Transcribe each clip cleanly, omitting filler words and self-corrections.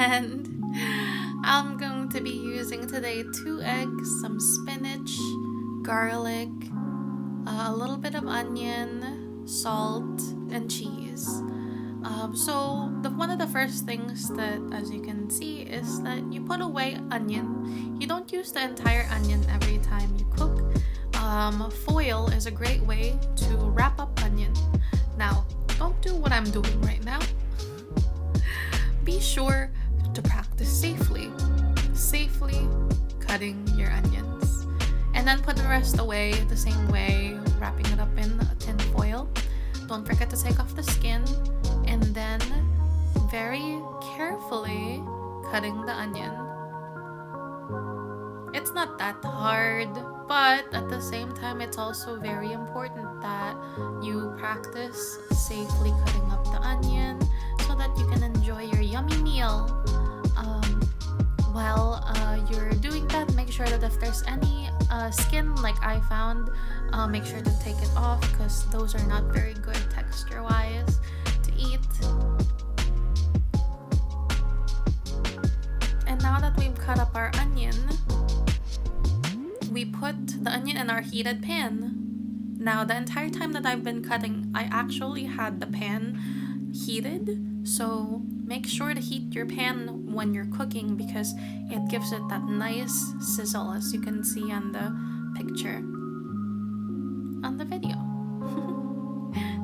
And I'm going to be using today 2 eggs, some spinach, garlic, a little bit of onion, salt, and cheese. One of the first things that, as you can see, is that you put away onion. You don't use the entire onion every time you cook. Foil is a great way to wrap up onion. Now, don't do what I'm doing right now. Be sure to practice safely cutting your onions. And then put the rest away the same way, wrapping it up in tin foil. Don't forget to take off the skin, and then very carefully cutting the onion. It's not that hard, but at the same time, it's also very important that you practice safely cutting up the onion so that you can enjoy your yummy meal. While you're doing that, make sure that if there's any skin like I found, make sure to take it off because those are not very good texture-wise to eat. And now that we've cut up our onion, we put the onion in our heated pan. Now, the entire time that I've been cutting, I actually had the pan heated, so make sure to heat your pan when you're cooking because it gives it that nice sizzle, as you can see on the picture. On the video.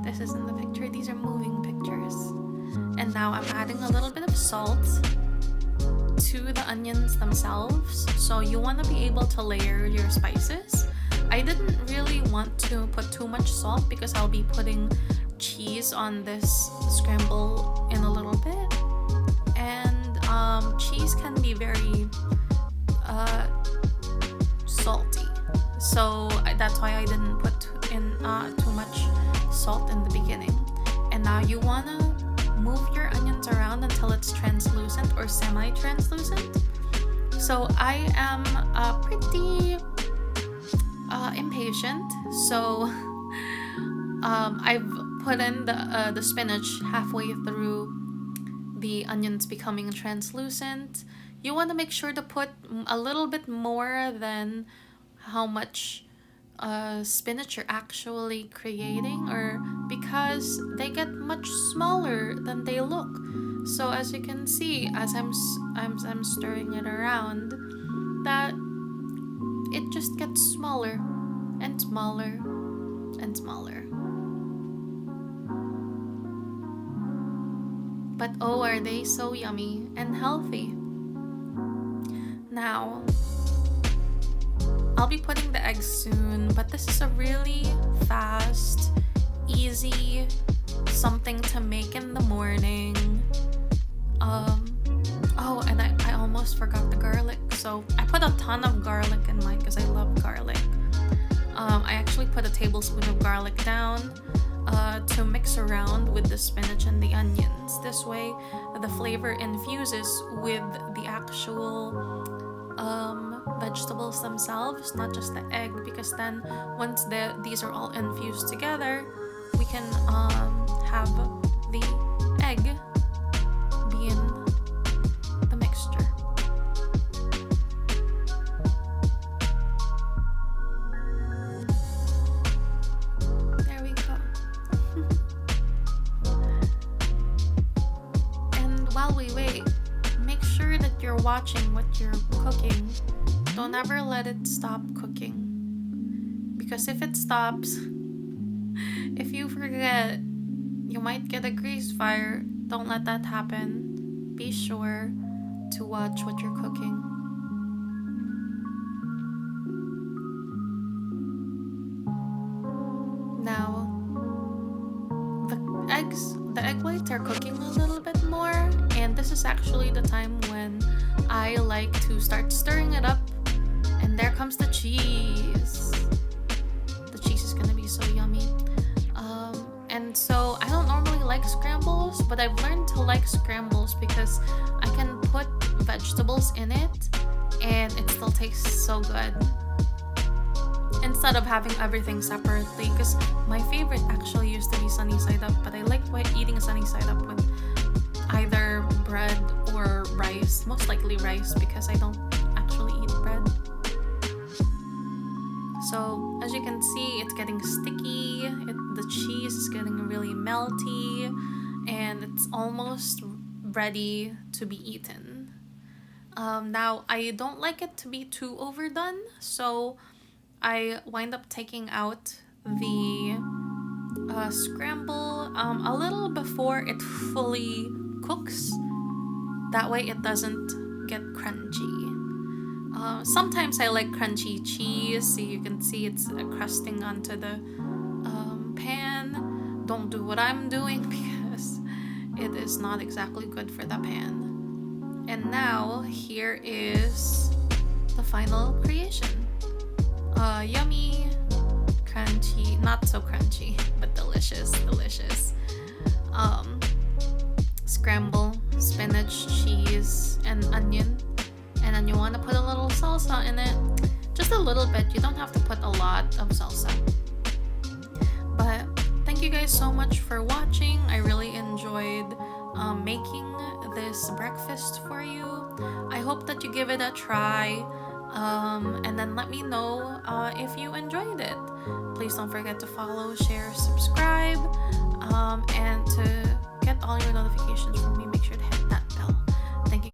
This isn't the picture, these are moving pictures. And now I'm adding a little bit of salt to the onions themselves, so you want to be able to layer your spices. I didn't really want to put too much salt because I'll be putting cheese on this scramble in a little bit, and cheese can be very salty, so that's why I didn't put in too much salt in the beginning. And now you want to move your onions around until it's translucent or semi-translucent. So I am pretty impatient, so I've put in the spinach halfway through the onions becoming translucent. You want to make sure to put a little bit more than how much spinach you're actually creating, or because they get much smaller than they look. So as you can see, as I'm stirring it around, that it just gets smaller and smaller and smaller. But oh, are they so yummy and healthy. Now, I'll be putting the eggs soon, but this is a really fast, easy something to make in the morning. Oh, and I almost forgot the garlic. So I put a ton of garlic in mine because I love garlic. I actually put a tablespoon of garlic down to mix around with the spinach and the onions. This way, the flavor infuses with the actual vegetables themselves, not just the egg, because then once these are all infused together, we can have the egg be in the mixture. There we go. And while we wait, make sure that you're watching what you're cooking. Don't ever let it stop cooking, because if it stops, if you forget, you might get a grease fire. Don't let that happen. Be sure to watch what you're cooking. Now, the egg whites are cooking a little bit more, and this is actually the time when I like to start stirring it up. And there comes the cheese. The cheese is gonna be so yummy. And so I don't normally like scrambles, but I've learned to like scrambles because I can put vegetables in it and it still tastes so good. instead of having everything separately, because my favorite actually used to be sunny side up, but I like eating sunny side up with either bread or or rice, most likely rice because I don't actually eat bread. So as you can see, it's getting sticky, the cheese is getting really melty, and it's almost ready to be eaten. Now, I don't like it to be too overdone, so I wind up taking out the scramble a little before it fully cooks. That way it doesn't get crunchy. Sometimes I like crunchy cheese, so you can see it's crusting onto the pan. Don't do what I'm doing because it is not exactly good for the pan. And now here is the final creation. Yummy, crunchy, not so crunchy, but delicious. Scramble, spinach, cheese, and onion. And then you want to put a little salsa in it. Just a little bit. You don't have to put a lot of salsa. But thank you guys so much for watching. I really enjoyed making this breakfast for you. I hope that you give it a try. And then let me know if you enjoyed it. Please don't forget to follow, share, subscribe. And to get all your notifications from me, make sure to hit that